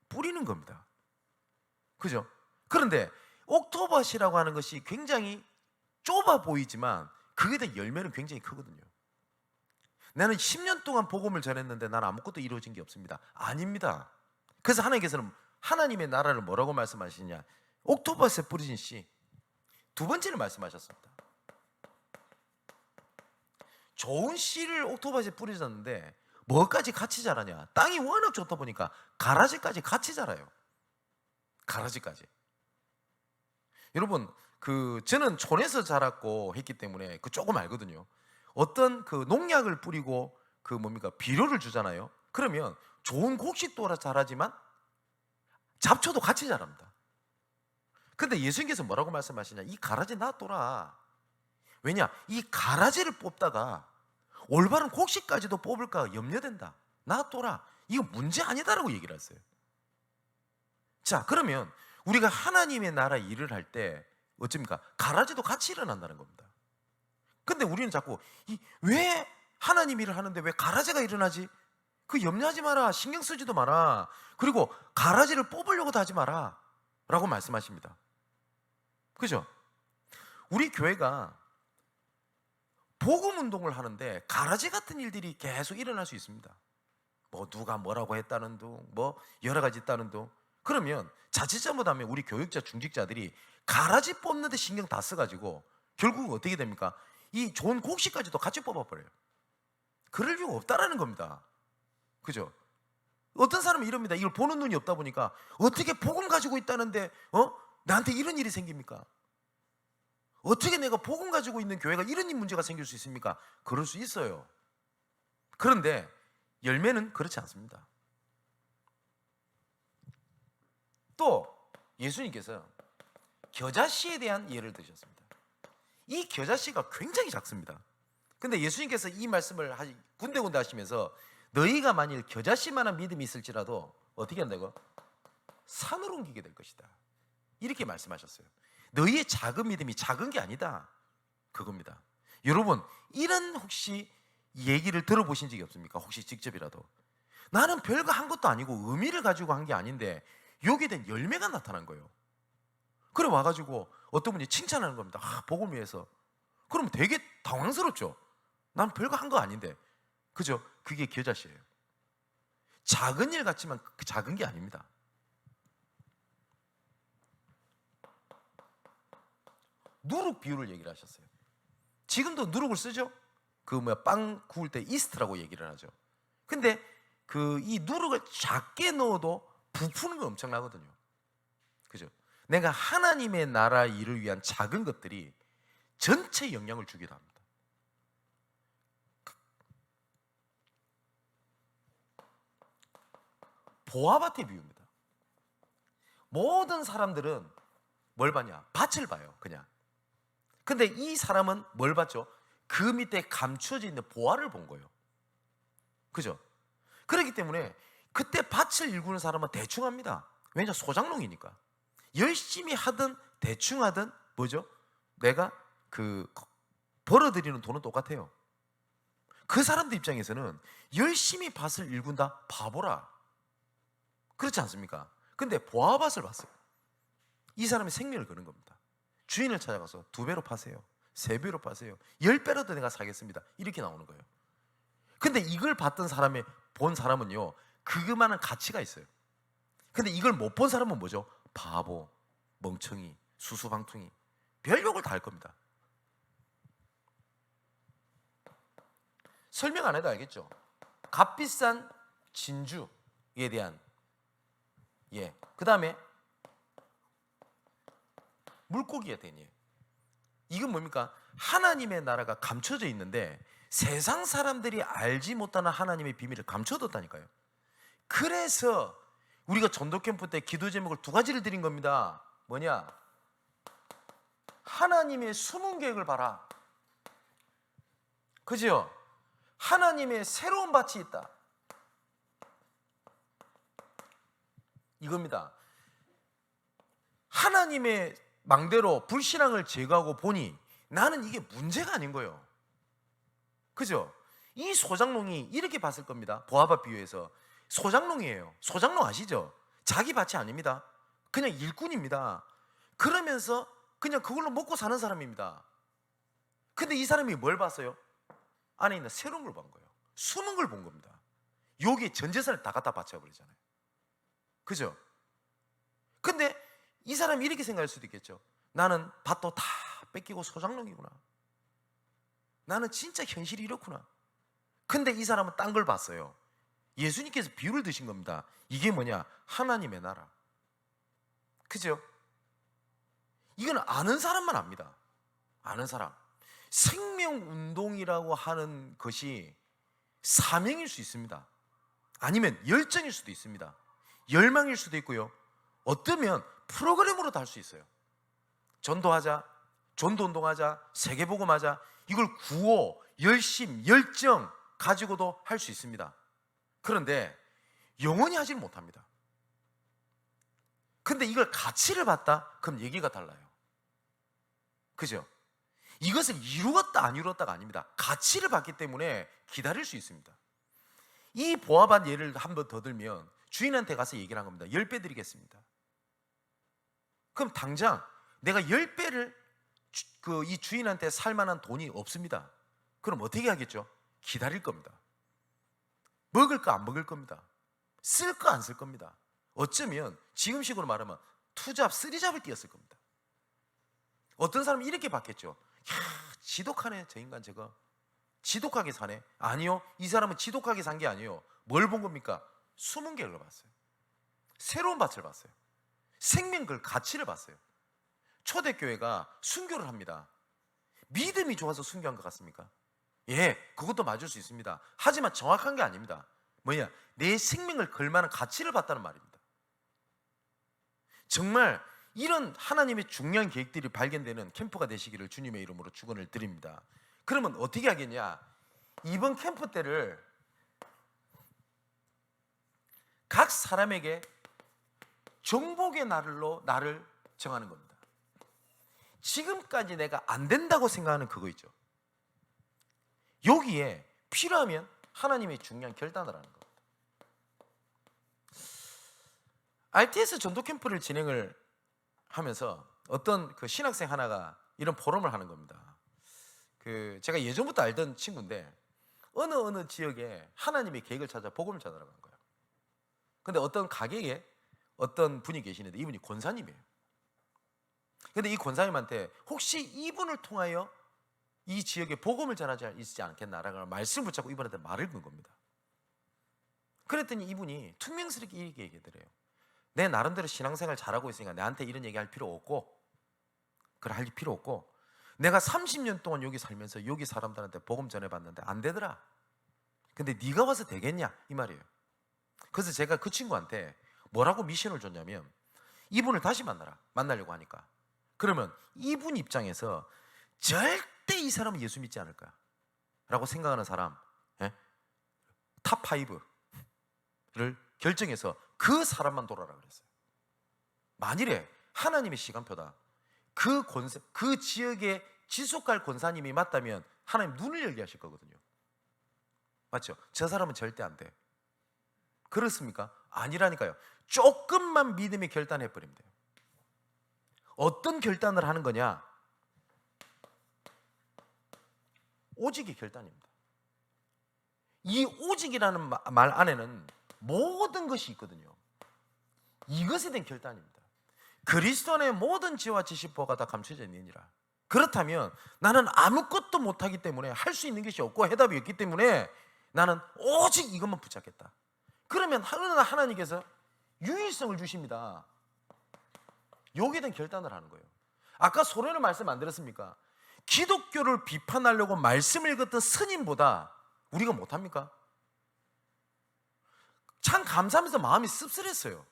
뿌리는 겁니다. 그죠? 그런데 옥토밭이라고 하는 것이 굉장히 좁아 보이지만 그에 대한 열매는 굉장히 크거든요. 나는 10년 동안 복음을 전했는데 나는 아무것도 이루어진 게 없습니다. 아닙니다. 그래서 하나님께서는 하나님의 나라를 뭐라고 말씀하시냐? 옥토밭에 뿌려진 씨. 두 번째를 말씀하셨습니다. 좋은 씨를 옥토밭에 뿌려졌는데 뭐까지 같이 자라냐? 땅이 워낙 좋다 보니까 가라지까지 같이 자라요. 가라지까지. 여러분, 저는 촌에서 자랐고 했기 때문에 조금 알거든요. 어떤 농약을 뿌리고 비료를 주잖아요. 그러면 좋은 곡식도 자라지만 잡초도 같이 자랍니다. 근데 예수님께서 뭐라고 말씀하시냐? 이 가라지 놔둬라. 왜냐? 이 가라지를 뽑다가 올바른 곡식까지도 뽑을까 염려된다. 놔둬라. 이거 문제 아니다라고 얘기를 했어요. 자, 그러면 우리가 하나님의 나라 일을 할 때 어쩝니까? 가라지도 같이 일어난다는 겁니다. 근데 우리는 자꾸 왜 하나님 일을 하는데 왜 가라지가 일어나지? 염려하지 마라. 신경 쓰지도 마라. 그리고 가라지를 뽑으려고도 하지 마라 라고 말씀하십니다. 그죠? 우리 교회가 복음 운동을 하는데 가라지 같은 일들이 계속 일어날 수 있습니다. 누가 뭐라고 했다는 둥, 여러 가지 있다는 둥. 그러면 자칫 잘못하면 우리 교육자, 중직자들이 가라지 뽑는데 신경 다 써가지고 결국은 어떻게 됩니까? 이 좋은 곡식까지도 같이 뽑아버려요. 그럴 이유가 없다라는 겁니다. 그죠? 어떤 사람은 이럽니다. 이걸 보는 눈이 없다 보니까 어떻게 복음 가지고 있다는데 나한테 이런 일이 생깁니까? 어떻게 내가 복음 가지고 있는 교회가 이런 문제가 생길 수 있습니까? 그럴 수 있어요. 그런데 열매는 그렇지 않습니다. 또 예수님께서 겨자씨에 대한 예를 드셨습니다. 이 겨자씨가 굉장히 작습니다. 근데 예수님께서 이 말씀을 군데군데 하시면서 너희가 만일 겨자씨만한 믿음이 있을지라도 어떻게 한다고? 산으로 옮기게 될 것이다. 이렇게 말씀하셨어요. 너희의 작은 믿음이 작은 게 아니다. 그겁니다. 여러분, 이런 혹시 얘기를 들어보신 적이 없습니까? 혹시 직접이라도. 나는 별거 한 것도 아니고 의미를 가지고 한 게 아닌데 여기에 대한 열매가 나타난 거예요. 그래 와가지고 어떤 분이 칭찬하는 겁니다. 복음을 위해서. 그러면 되게 당황스럽죠. 난 별거 한 거 아닌데. 그죠? 그게 겨자씨예요. 작은 일 같지만 작은 게 아닙니다. 누룩 비유를 얘기를 하셨어요. 지금도 누룩을 쓰죠? 빵 구울 때 이스트라고 얘기를 하죠. 근데 이 누룩을 작게 넣어도 부푸는 건 엄청나거든요. 그죠? 내가 하나님의 나라 일을 위한 작은 것들이 전체 영향을 주기도 합니다. 보아밭의 비유입니다. 모든 사람들은 뭘 봐냐? 밭을 봐요, 그냥. 근데 이 사람은 뭘 봤죠? 그 밑에 감추어져 있는 보화를 본 거예요. 그죠? 그렇기 때문에 그때 밭을 일구는 사람은 대충 합니다. 왜냐? 소작농이니까. 열심히 하든 대충 하든 뭐죠? 내가 벌어들이는 돈은 똑같아요. 그 사람들 입장에서는 열심히 밭을 일군다? 바보라. 그렇지 않습니까? 근데 보아밭을 봤어요. 이 사람이 생명을 거는 겁니다. 주인을 찾아가서 2배로 파세요. 3배로 파세요. 10배라도 내가 사겠습니다. 이렇게 나오는 거예요. 근데 이걸 본 사람은요, 그만한 가치가 있어요. 근데 이걸 못 본 사람은 뭐죠? 바보, 멍청이, 수수방통이, 별 욕을 다 할 겁니다. 설명 안 해도 알겠죠? 값비싼 진주에 대한 그 다음에 물고기에 대한 이건 뭡니까? 하나님의 나라가 감춰져 있는데 세상 사람들이 알지 못하는 하나님의 비밀을 감춰뒀다니까요. 그래서 우리가 전도 캠프 때 기도 제목을 2가지를 드린 겁니다. 뭐냐? 하나님의 숨은 계획을 봐라. 그죠? 하나님의 새로운 밭이 있다. 이겁니다. 하나님의 망대로 불신앙을 제거하고 보니 나는 이게 문제가 아닌 거예요. 그죠? 이 소장농이 이렇게 봤을 겁니다. 보아밭 비유에서 소장농이에요. 소장농 아시죠? 자기 밭이 아닙니다. 그냥 일꾼입니다. 그러면서 그냥 그걸로 먹고 사는 사람입니다. 근데 이 사람이 뭘 봤어요? 안에 있는 새로운 걸 본 거예요. 숨은 걸 본 겁니다. 여기에 전 재산을 다 갖다 바쳐버리잖아요. 그죠? 근데 이 사람이 이렇게 생각할 수도 있겠죠. 나는 밭도 다 뺏기고 소장농이구나. 나는 진짜 현실이 이렇구나. 근데 이 사람은 딴 걸 봤어요. 예수님께서 비유를 드신 겁니다. 이게 뭐냐? 하나님의 나라. 그죠? 이건 아는 사람만 압니다. 아는 사람. 생명운동이라고 하는 것이 사명일 수 있습니다. 아니면 열정일 수도 있습니다. 열망일 수도 있고요. 어쩌면 프로그램으로도 할 수 있어요. 전도하자, 전도운동하자, 세계복음하자, 이걸 구호, 열심, 열정 가지고도 할 수 있습니다. 그런데 영원히 하지는 못합니다. 근데 이걸 가치를 봤다? 그럼 얘기가 달라요. 그죠? 이것을 이루었다 안 이루었다가 아닙니다. 가치를 봤기 때문에 기다릴 수 있습니다. 이 보아밭 예를 한 번 더 들면 주인한테 가서 얘기를 한 겁니다. 10배 드리겠습니다. 그럼 당장 내가 10배를 이 주인한테 살 만한 돈이 없습니다. 그럼 어떻게 하겠죠? 기다릴 겁니다. 먹을 거 안 먹을 겁니다. 쓸 거 안 쓸 겁니다. 어쩌면 지금식으로 말하면 투잡, 쓰리잡을 뛰었을 겁니다. 어떤 사람은 이렇게 봤겠죠. 야, 지독하네 저 인간 저거. 지독하게 사네. 아니요, 이 사람은 지독하게 산 게 아니에요. 뭘 본 겁니까? 숨은 걸 봤어요. 새로운 밭을 봤어요. 생명 그 가치를 봤어요. 초대교회가 순교를 합니다. 믿음이 좋아서 순교한 것 같습니까? 예, 그것도 맞을 수 있습니다. 하지만 정확한 게 아닙니다. 뭐냐? 내 생명을 걸 만한 가치를 봤다는 말입니다. 정말 이런 하나님의 중요한 계획들이 발견되는 캠프가 되시기를 주님의 이름으로 축원을 드립니다. 그러면 어떻게 하겠냐? 이번 캠프 때를 각 사람에게 정복의 날로 나를 정하는 겁니다. 지금까지 내가 안 된다고 생각하는 그거 있죠. 여기에 필요하면 하나님의 중요한 결단을 하는 겁니다. RTS 전도 캠프를 진행을 하면서 어떤 그 신학생 하나가 이런 포럼을 하는 겁니다. 제가 예전부터 알던 친구인데 어느 지역에 하나님의 계획을 찾아 복음을 찾아러 간 거예요. 근데 어떤 가게에 어떤 분이 계시는데 이분이 권사님이에요. 근데 이 권사님한테 혹시 이분을 통하여 이 지역에 복음을 전하지 있지 않겠나라고 말씀을 붙잡고 이분한테 말을 건 겁니다. 그랬더니 이분이 퉁명스럽게 이렇게 얘기하더래요. 내 나름대로 신앙생활 잘하고 있으니까 나한테 이런 얘기 할 필요 없고, 그래 할 필요 없고, 내가 30년 동안 여기 살면서 여기 사람들한테 복음 전해봤는데 안 되더라. 근데 네가 와서 되겠냐 이 말이에요. 그래서 제가 그 친구한테 뭐라고 미션을 줬냐면, 이분을 다시 만나려고 하니까, 그러면 이분 입장에서 절대 이 사람은 예수 믿지 않을 거야 라고 생각하는 사람, 탑 5를 결정해서 그 사람만 돌아라 그랬어요. 만일에 하나님의 시간표다, 그 지역에 지속할 권사님이 맞다면 하나님 눈을 열게 하실 거거든요. 맞죠? 저 사람은 절대 안 돼. 그렇습니까? 아니라니까요. 조금만 믿음의 결단해버리면 돼요. 어떤 결단을 하는 거냐? 오직의 결단입니다. 이 오직이라는 말 안에는 모든 것이 있거든요. 이것에 대한 결단입니다. 그리스도 안에 모든 지혜와 지식보가 다 감춰져 있느니라. 그렇다면 나는 아무것도 못하기 때문에, 할 수 있는 것이 없고 해답이 없기 때문에 나는 오직 이것만 붙잡겠다. 그러면 하나님께서 유일성을 주십니다. 여기에 대한 결단을 하는 거예요. 아까 소련의 말씀 안 들었습니까? 기독교를 비판하려고 말씀 읽었던 스님보다 우리가 못합니까? 참 감사하면서 마음이 씁쓸했어요.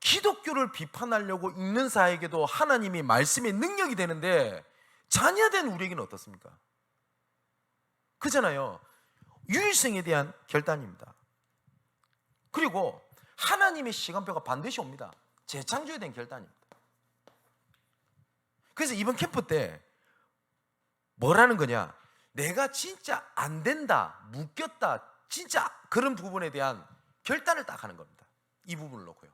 기독교를 비판하려고 읽는 자에게도 하나님이 말씀의 능력이 되는데 자녀된 우리에게는 어떻습니까? 그잖아요. 유일성에 대한 결단입니다. 그리고 하나님의 시간표가 반드시 옵니다. 재창조에 대한 결단입니다. 그래서 이번 캠프 때 뭐라는 거냐, 내가 진짜 안 된다, 묶였다, 진짜 그런 부분에 대한 결단을 딱 하는 겁니다. 이 부분을 놓고요.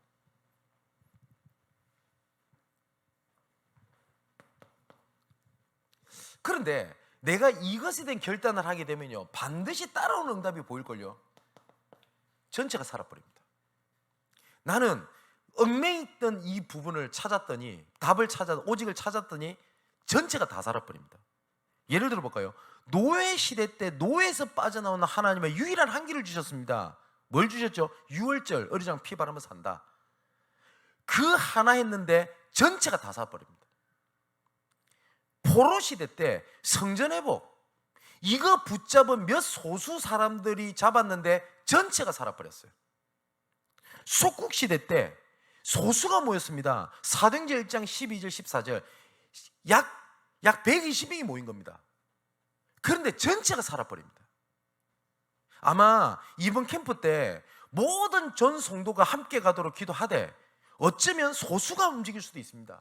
그런데 내가 이것에 대한 결단을 하게 되면요, 반드시 따라오는 응답이 보일걸요. 전체가 살아버립니다. 나는 얽매여 있던 이 부분을 찾았더니, 오직을 찾았더니 전체가 다 살아버립니다. 예를 들어 볼까요? 노예 시대 때 노예에서 빠져나오는 하나님의 유일한 한기를 주셨습니다. 뭘 주셨죠? 유월절 어리장 피 바르며 산다. 그 하나 했는데 전체가 다 살아버립니다. 포로 시대 때 성전 회복, 이거 붙잡은 몇 소수 사람들이 잡았는데 전체가 살아버렸어요. 속국 시대 때 소수가 모였습니다. 사도행전 1장 12절 14절 약 120명이 모인 겁니다. 그런데 전체가 살아버립니다. 아마 이번 캠프 때 모든 전 성도가 함께 가도록 기도하되 어쩌면 소수가 움직일 수도 있습니다.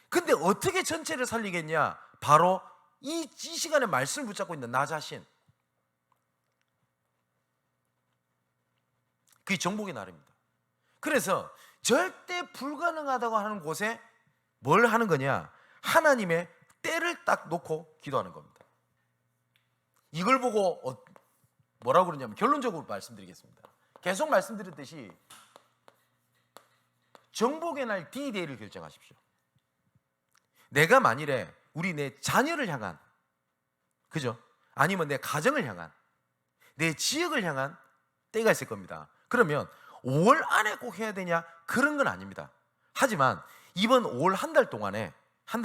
근데 어떻게 전체를 살리겠냐? 바로 이 시간에 말씀을 붙잡고 있는 나 자신, 그게 정복의 날입니다. 그래서 절대 불가능하다고 하는 곳에 뭘 하는 거냐? 하나님의 때를 딱 놓고 기도하는 겁니다. 이걸 보고 뭐라고 그러냐면, 결론적으로 말씀드리겠습니다. 계속 말씀드렸듯이 정복의 날 D-Day를 결정하십시오. 내가 만일에 내 자녀를 향한, 그죠? 아니면 내 가정을 향한, 내 지역을 향한 때가 있을 겁니다. 그러면 5월 안에 꼭 해야 되냐? 그런 건 아닙니다. 하지만 이번 5월 한 달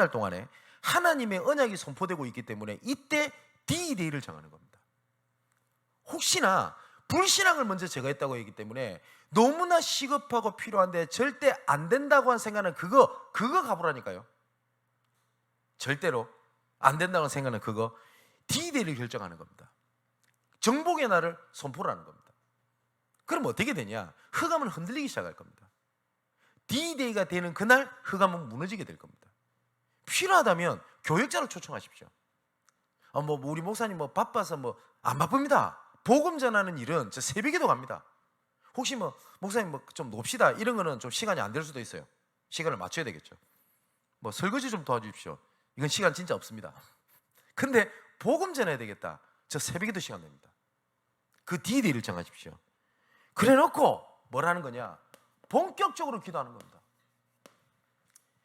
동안에 하나님의 언약이 선포되고 있기 때문에 이때 D-Day를 정하는 겁니다. 혹시나 불신앙을 먼저 제거했다고 했기 때문에 너무나 시급하고 필요한데 절대 안 된다고 한 생각은 그거 가보라니까요. 절대로 안 된다고 생각하는 그거 D-Day를 결정하는 겁니다. 정복의 날을 선포를 하는 겁니다. 그럼 어떻게 되냐? 흑암은 흔들리기 시작할 겁니다. D-Day가 되는 그날 흑암은 무너지게 될 겁니다. 필요하다면 교역자를 초청하십시오. 우리 목사님 바빠서 안 바쁩니다. 복음 전하는 일은 저 새벽에도 갑니다. 혹시 목사님 좀 놉시다 이런 거는 좀 시간이 안 될 수도 있어요. 시간을 맞춰야 되겠죠. 설거지 좀 도와주십시오. 이건 시간 진짜 없습니다. 근데 복음 전해야 되겠다. 저 새벽에도 시간 냅니다. 그 D-Day를 정하십시오. 그래 놓고 뭘 하는 거냐? 본격적으로 기도하는 겁니다.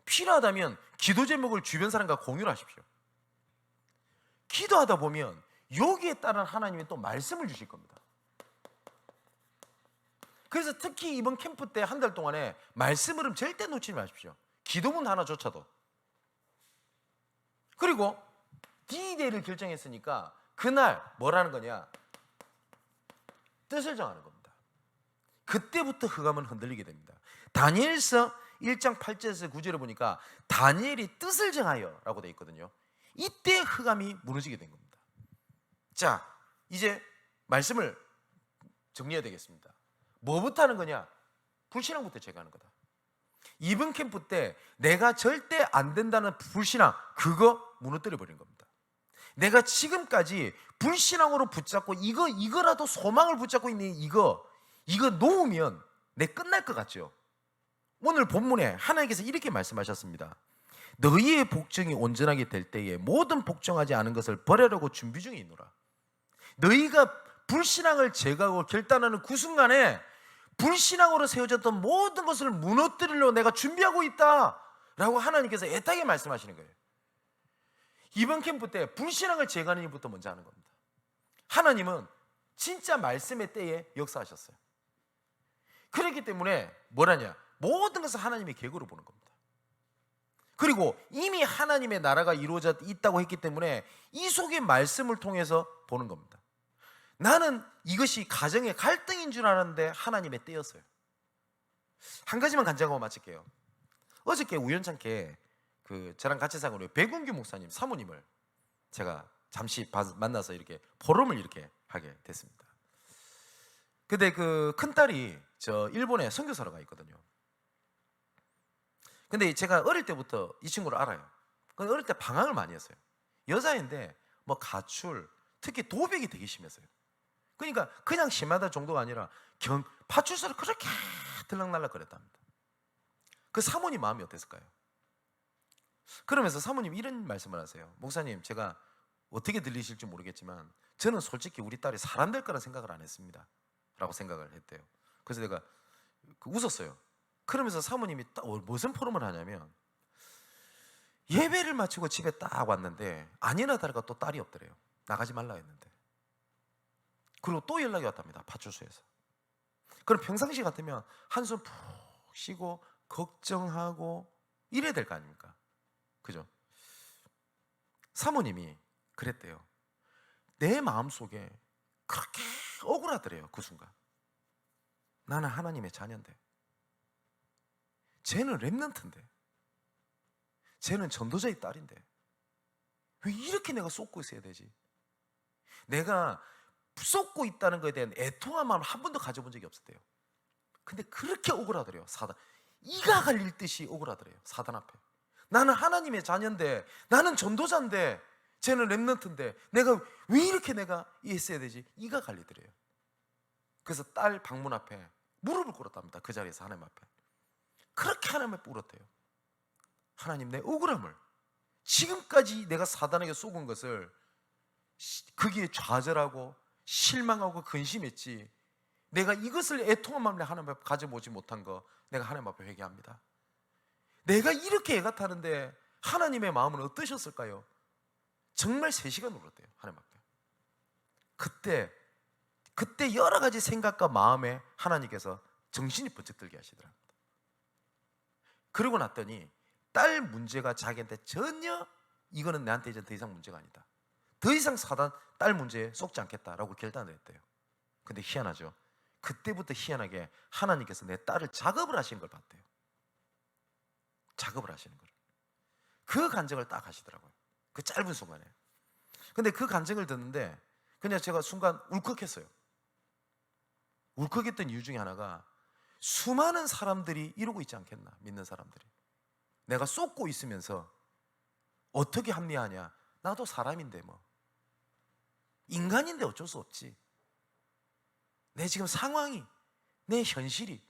필요하다면 기도 제목을 주변 사람과 공유를 하십시오. 기도하다 보면 여기에 따른 하나님이 또 말씀을 주실 겁니다. 그래서 특히 이번 캠프 때 한 달 동안에 말씀을 절대 놓치지 마십시오. 기도문 하나조차도. 그리고 D-Day를 결정했으니까 그날 뭘 하는 거냐? 뜻을 정하는 겁니다. 그때부터 흑암은 흔들리게 됩니다. 다니엘서 1장 8절에서 9절에 보니까 다니엘이 뜻을 정하여 라고 되어 있거든요. 이때 흑암이 무너지게 된 겁니다. 자, 이제 말씀을 정리해야 되겠습니다. 뭐부터 하는 거냐? 불신앙부터 제거하는 거다. 이번 캠프 때 내가 절대 안 된다는 불신앙, 그거 무너뜨려 버린 겁니다. 내가 지금까지 불신앙으로 붙잡고 이거라도 소망을 붙잡고 있는 이거 놓으면 내 끝날 것 같죠? 오늘 본문에 하나님께서 이렇게 말씀하셨습니다. 너희의 복종이 온전하게 될 때에 모든 복종하지 않은 것을 버리려고 준비 중에 있노라. 너희가 불신앙을 제거하고 결단하는 그 순간에 불신앙으로 세워졌던 모든 것을 무너뜨리려고 내가 준비하고 있다 라고 하나님께서 애타게 말씀하시는 거예요. 이번 캠프 때 불신앙을 제거하는 일부터 먼저 하는 겁니다. 하나님은 진짜 말씀의 때에 역사하셨어요. 그렇기 때문에 뭐라냐? 모든 것을 하나님의 계획으로 보는 겁니다. 그리고 이미 하나님의 나라가 이루어져 있다고 했기 때문에 이 속의 말씀을 통해서 보는 겁니다. 나는 이것이 가정의 갈등인 줄 알았는데 하나님의 때였어요. 한 가지만 간증하고 마칠게요. 어저께 우연찮게 저랑 같이 사는 우리 백운규 목사님 사모님을 제가 잠시 만나서 이렇게 포럼을 이렇게 하게 됐습니다. 근데 그 큰딸이 저 일본에 선교사로 가 있거든요. 근데 제가 어릴 때부터 이 친구를 알아요. 근데 어릴 때 방황을 많이 했어요. 여자인데 뭐 가출, 특히 도백이 되게 심했어요. 그러니까 그냥 심하다 정도가 아니라 파출소를 그렇게 들락날락 거렸답니다. 그 사모님 마음이 어땠을까요? 그러면서 사모님 이런 말씀을 하세요. 목사님, 제가 어떻게 들리실지 모르겠지만 저는 솔직히 우리 딸이 사람 될 거라 생각을 안 했습니다 라고 생각을 했대요. 그래서 내가 웃었어요. 그러면서 사모님이 무슨 포럼을 하냐면, 예배를 마치고 집에 딱 왔는데 아니나 다를까 또 딸이 없더래요. 나가지 말라 했는데. 그리고 또 연락이 왔답니다. 파출소에서. 그럼 평상시 같으면 한숨 푹 쉬고 걱정하고 이래야 될 거 아닙니까? 그죠? 사모님이 그랬대요. 내 마음속에 그렇게 억울하더래요. 그 순간. 나는 하나님의 자녀인데, 쟤는 렘넌트인데, 쟤는 전도자의 딸인데 왜 이렇게 내가 쏟고 있어야 되지? 내가 쏟고 있다는 것에 대한 애통한 마음을 한 번도 가져본 적이 없었대요. 근데 그렇게 억울하더래요. 사단, 이가 갈릴 듯이 억울하더래요. 사단 앞에. 나는 하나님의 자녀인데, 나는 전도자인데, 쟤는 렘넌트인데 내가 왜 이렇게 내가 있어야 되지? 이가 갈리더래요. 그래서 딸 방문 앞에 무릎을 꿇었답니다. 그 자리에서 하나님 앞에 그렇게 하나님 앞에 울었대요. 하나님, 내 억울함을, 지금까지 내가 사단에게 속은 것을 거기에 좌절하고 실망하고 근심했지, 내가 이것을 애통한 마음으로 하나님 앞에 가져보지 못한 거 내가 하나님 앞에 회개합니다. 내가 이렇게 애가 타는데 하나님의 마음은 어떠셨을까요? 정말 3시간 울었대요. 하나님 앞에. 그때 여러 가지 생각과 마음에 하나님께서 정신이 번쩍 들게 하시더랍니다. 그러고 났더니 딸 문제가 자기한테 전혀, 이거는 나한테 이제 더 이상 문제가 아니다, 더 이상 사단 딸 문제에 속지 않겠다라고 결단을 했대요. 근데 희한하죠. 그때부터 희한하게 하나님께서 내 딸을 작업을 하시는 걸 봤대요. 작업을 하시는 걸. 그 간증을 딱 하시더라고요. 그 짧은 순간에. 근데 그 간증을 듣는데 그냥 제가 순간 울컥했어요. 울컥했던 이유 중에 하나가, 수많은 사람들이 이러고 있지 않겠나, 믿는 사람들이. 내가 쏟고 있으면서 어떻게 합리하냐, 나도 사람인데 뭐, 인간인데 어쩔 수 없지, 내 지금 상황이, 내 현실이.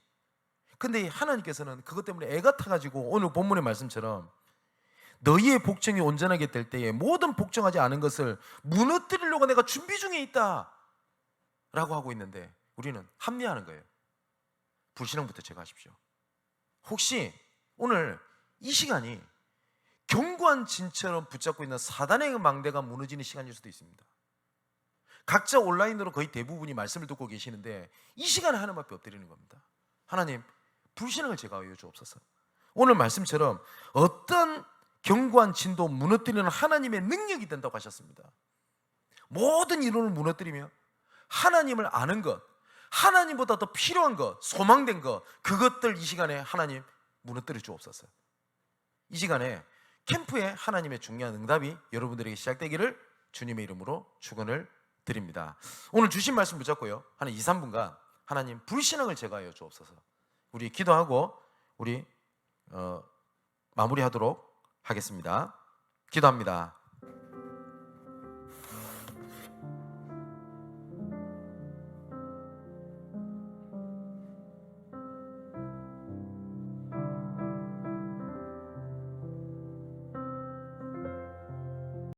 근데 하나님께서는 그것 때문에 애가 타가지고 오늘 본문의 말씀처럼 너희의 복종이 온전하게 될 때에 모든 복종하지 않은 것을 무너뜨리려고 내가 준비 중에 있다 라고 하고 있는데, 우리는 합리화하는 거예요. 불신앙부터 제거하십시오. 혹시 오늘 이 시간이 견고한 진처럼 붙잡고 있는 사단의 망대가 무너지는 시간일 수도 있습니다. 각자 온라인으로 거의 대부분이 말씀을 듣고 계시는데 이 시간에 하나님 앞에 엎드리는 겁니다. 하나님, 불신앙을 제거하여 주옵소서. 오늘 말씀처럼 어떤 견고한 진도 무너뜨리는 하나님의 능력이 된다고 하셨습니다. 모든 이론을 무너뜨리며 하나님을 아는 것, 하나님보다 더 필요한 것, 소망된 것, 그것들 이 시간에 하나님 무너뜨려 주옵소서. 이 시간에 캠프에 하나님의 중요한 응답이 여러분들에게 시작되기를 주님의 이름으로 축원을 드립니다. 오늘 주신 말씀 붙잡고요, 한 2, 3분간 하나님 불신앙을 제거하여 주옵소서. 우리 기도하고 우리 마무리하도록 하겠습니다. 기도합니다.